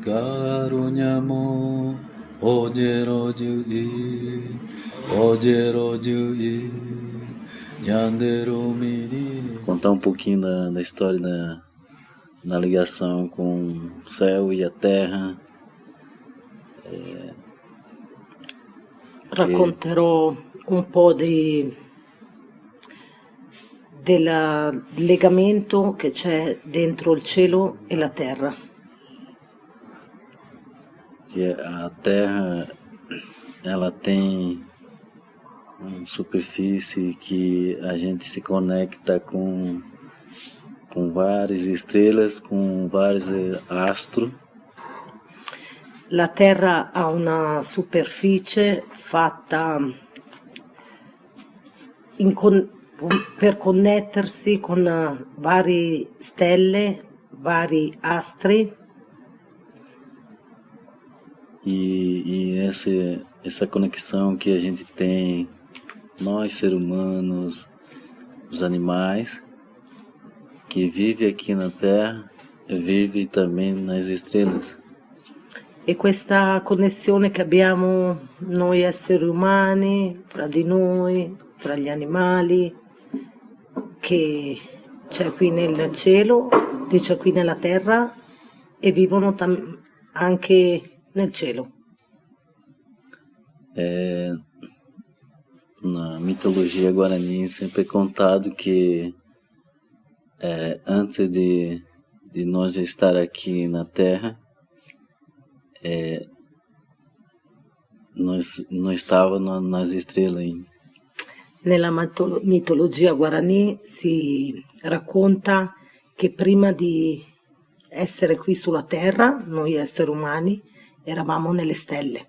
Karunyamo Ojeroju Yanderu Miri. Contar um pouquinho da história da ligação com o céu e a terra. Racconterò un po' del legamento che c'è dentro il cielo e la terra. Que a terra, ela tem uma superfície que a gente se conecta com várias estrelas, com vários astros. La terra ha una superficie fatta per connettersi con varie stelle, vari astri. E essa conexão que a gente tem, nós seres humanos, os animais, que vive aqui na Terra, vive também nas estrelas. E questa connessione che abbiamo noi esseri umani, tra di noi, tra gli animali, che c'è qui nel cielo, che c'è qui nella terra e vivono anche nel cielo. Na mitologia guarani sempre é contado que antes de nós estar aqui na Terra, nós estávamos nas estrelas ainda. Nella mitologia guarani si racconta che prima di essere qui sulla terra, noi esseri umani, eravamo nelle stelle.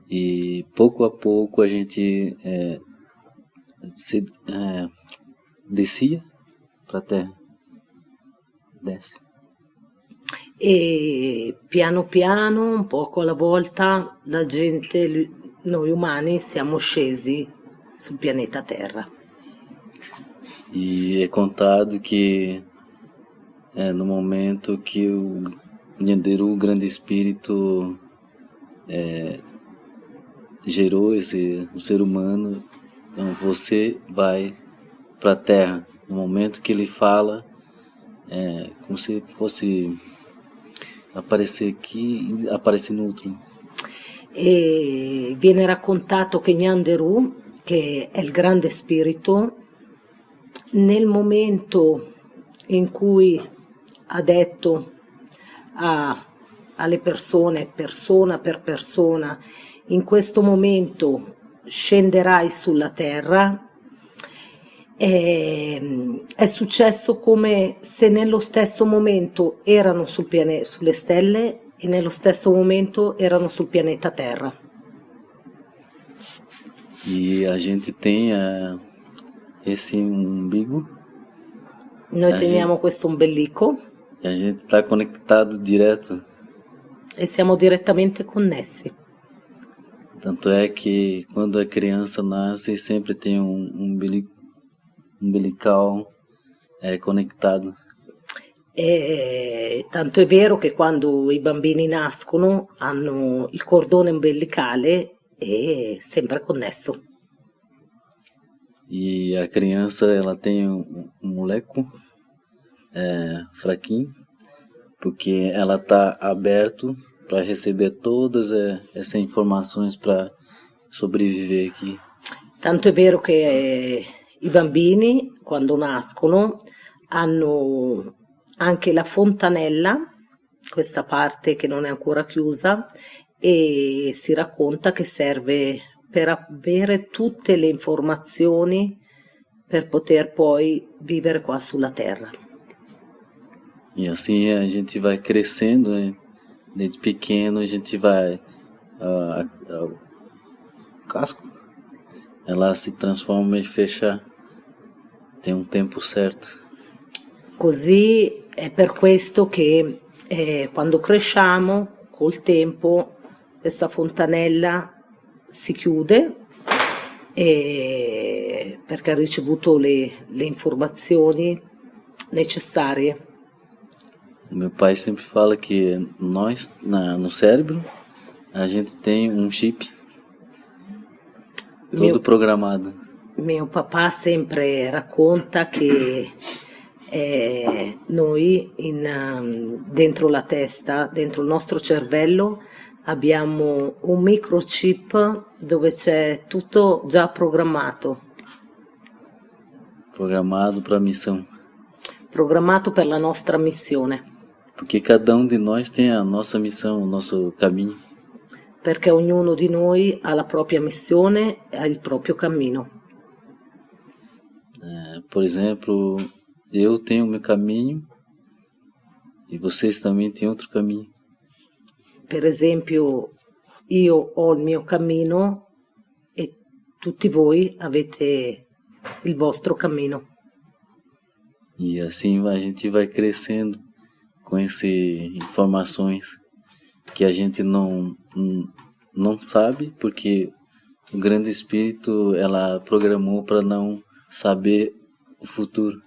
E pouco a pouco a gente descia para a terra. Desce. E piano piano, un poco alla volta, la gente, noi umani, siamo scesi sul pianeta Terra. E é contado que no momento que o Nyanderu, o grande espírito, gerou o ser humano, então você vai para a Terra. No momento que ele fala, como se fosse aparecer aqui e aparecer no outro. E viene raccontato che Nyanderu, che è il grande spirito, nel momento in cui ha detto alle persone, persona per persona, in questo momento scenderai sulla terra, è successo come se nello stesso momento erano sulle stelle e nello stesso momento erano sul pianeta Terra. E a gente tem esse umbigo. Noi teniamo questo ombelico. E a gente está conectado direto. E siamo direttamente connessi. Tanto é que quando a criança nasce sempre tem umbilical conectado. Tanto è vero che quando i bambini nascono hanno il cordone ombelicale sempre connesso. E a criança ela tem um moleco fraquinho, porque ela está aberto para receber todas essas informações para sobreviver aqui. Tanto è vero che i bambini quando nascono hanno anche la fontanella, questa parte che non è ancora chiusa, e si racconta che serve per avere tutte le informazioni per poter poi vivere qua sulla terra. E assim a gente vai crescendo, né? Desde pequeno a gente vai o casco, ela se transforma e fecha, tem um tempo certo. Così è per questo che quando cresciamo, col tempo, questa fontanella si chiude perché ha ricevuto le informazioni necessarie. Meu pai sempre fala que nós, no cérebro, a gente tem um chip todo programado. Mio papà sempre racconta che noi dentro la testa, dentro il nostro cervello, abbiamo un microchip dove c'è tutto già programmato. Programado para a missão. Programmato per la nostra missione. Porque cada um de nós tem a nossa missão, o nosso caminho. Perché ognuno di noi ha la propria missione e ha il proprio cammino. Por exemplo, eu tenho o meu caminho e vocês também têm outro caminho. Per esempio, io ho il mio cammino e tutti voi avete il vostro cammino. E assim a gente vai crescendo com essas informações que a gente não sabe, porque o grande espírito ela programou para não saber o futuro.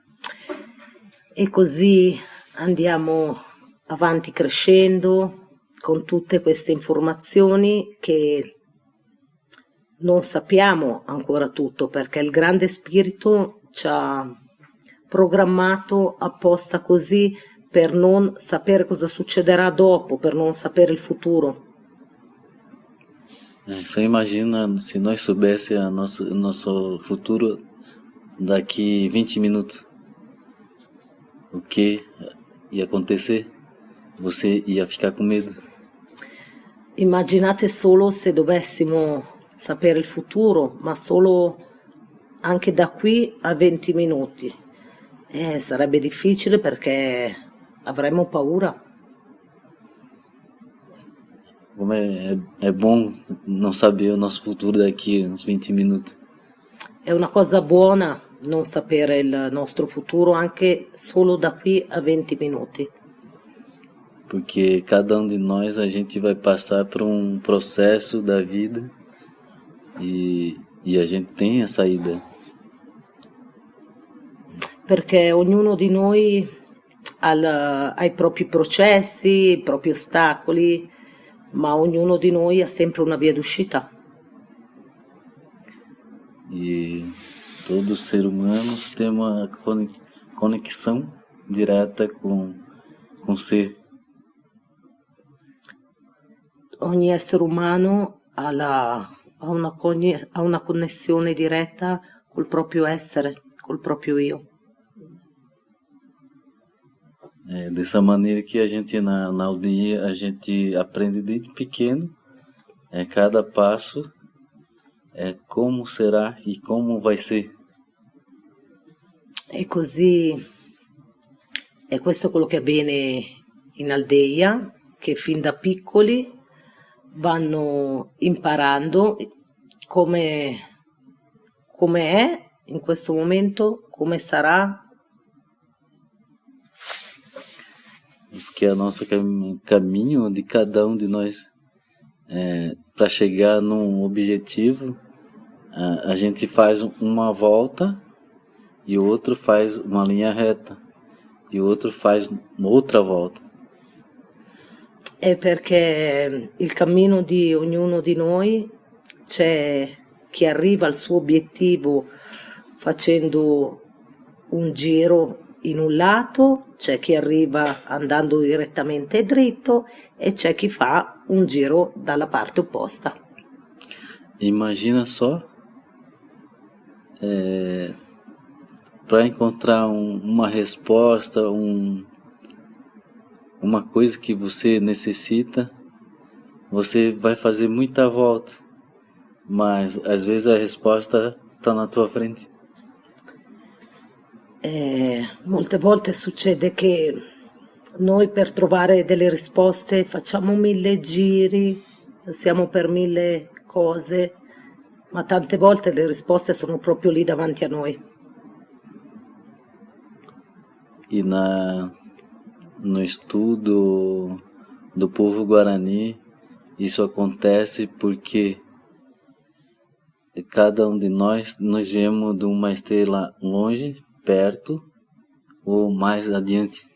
E così andiamo avanti crescendo con tutte queste informazioni che non sappiamo ancora tutto, perché il grande spirito ci ha programmato apposta così per non sapere cosa succederà dopo, per non sapere il futuro. Só imagina se nós soubéssemos o nosso futuro daqui 20 minutos. O que ia acontecer? Você ia ficar com medo. Immaginate solo se dovessimo sapere il futuro, ma solo anche da qui a 20 minuti. Sarebbe difficile perché avremmo paura. Como é bom não saber o nosso futuro daqui uns 20 minutos. È una cosa buona non sapere il nostro futuro anche solo da qui a 20 minuti. Porque cada um de nós a gente vai passar por um processo da vida e a gente tem a saída. Perché ognuno di noi ha i propri processi, i propri ostacoli, ma ognuno di noi ha sempre una via d'uscita. E todos os seres humanos têm uma conexão direta com o ser. Ogni essere umano ha una connessione diretta col proprio essere, col proprio io. Dessa maneira que a gente na aldeia a gente aprende desde pequeno, cada passo como será e como vai ser. E così è questo quello che avviene in Aldeia, che fin da piccoli vanno imparando come è in questo momento, come sarà. Porque a nossa caminho de cada um de nós para chegar num objetivo, a gente faz uma volta e o outro faz uma linha reta e o outro faz outra volta. È perché il cammino di ognuno di noi c'è chi arriva al suo obiettivo facendo un giro in un lato, c'è chi arriva andando direttamente dritto e c'è chi fa un giro dalla parte opposta. Imagina só para encontrar uma resposta, uma coisa que você necessita, você vai fazer muita volta, mas às vezes a resposta está na tua frente. Molte volte succede che noi per trovare delle risposte facciamo 1000 giri, passiamo per 1000 cose, ma tante volte le risposte sono proprio lì davanti a noi. E no estudo do povo Guarani, isso acontece porque cada um de nós viemos de uma estrela longe, perto ou mais adiante.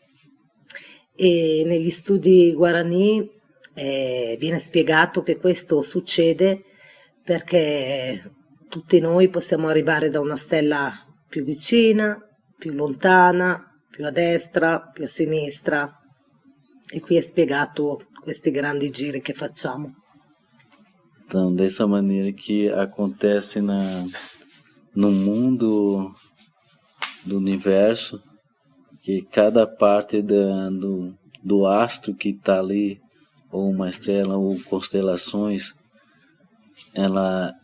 e negli studi Guarani viene spiegato che questo succede perché tutti noi possiamo arrivare da una stella più vicina, più lontana, più a destra, più a sinistra, e qui è spiegato questi grandi giri che facciamo. Então, dessa maneira que acontece no mundo do universo, que cada parte do astro que está ali, ou uma estrela, ou constelações, ela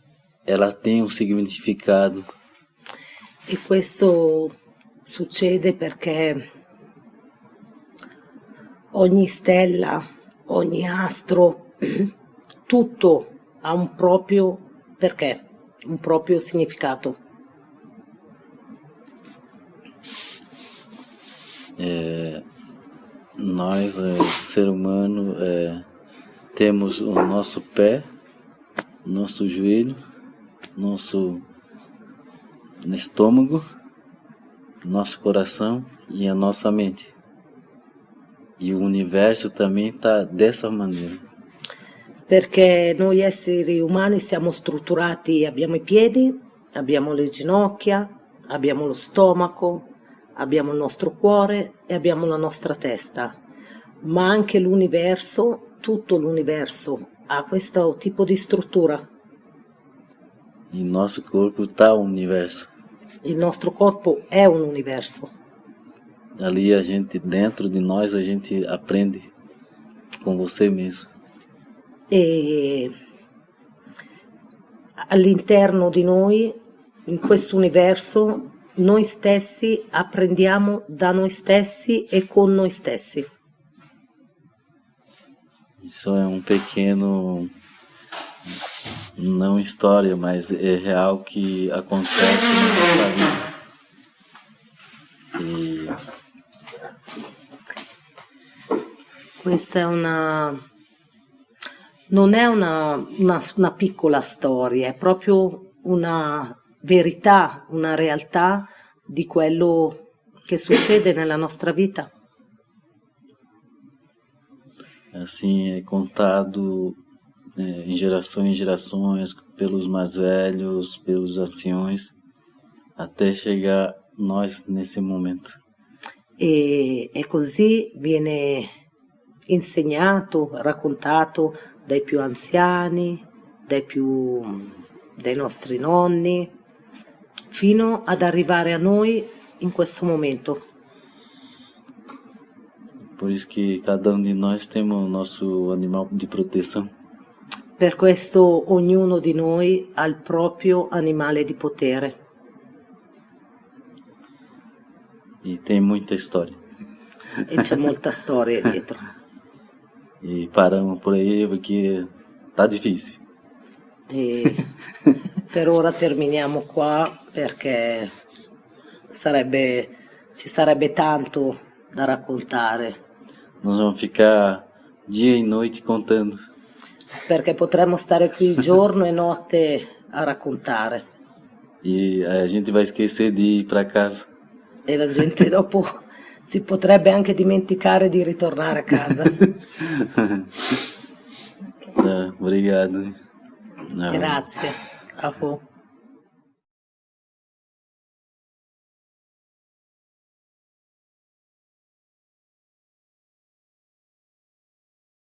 tem um significado. E questo succede perché ogni stella, ogni astro, tutto ha un proprio perché, un proprio significato. Nós, ser humano, temos o nosso pé, nosso joelho, nosso estômago, nosso coração e a nossa mente. E o universo também está dessa maneira. Perché noi esseri umani siamo strutturati, abbiamo i piedi, abbiamo le ginocchia, abbiamo lo stomaco, abbiamo il nostro cuore e abbiamo la nostra testa, ma anche l'universo, tutto l'universo ha questo tipo di struttura. E nosso corpo está o universo. Il nostro corpo è un universo. Ali a gente, dentro de nós, a gente aprende com você mesmo. E all'interno di noi, in questo universo, noi stessi apprendiamo da noi stessi e con noi stessi. Isso é pequeno, não história, mas é real que acontece na nossa vida. E questa è non è una piccola storia, è proprio una verità, una realtà di quello che succede nella nostra vita. assim é contado em gerações, pelos mais velhos, pelos anciões, até chegar nós nesse momento. E così viene insegnato, raccontato dai più anziani, dai nostri nonni, fino ad arrivare a noi in questo momento. Por isso que cada de nós temos o nosso animal de proteção. Per questo ognuno di noi ha il proprio animale di potere. E tem muita história. E c'è molta storia dietro. E paramos por aí perché tá difícil. E per ora terminiamo qua perché ci sarebbe tanto da raccontare. Nós vamos ficar dia e noite contando. Perché potremmo stare qui giorno e notte a raccontare. E a gente vai esquecer de ir para casa. E la gente dopo si potrebbe anche dimenticare di ritornare a casa. Obrigado. Grazie. A voi.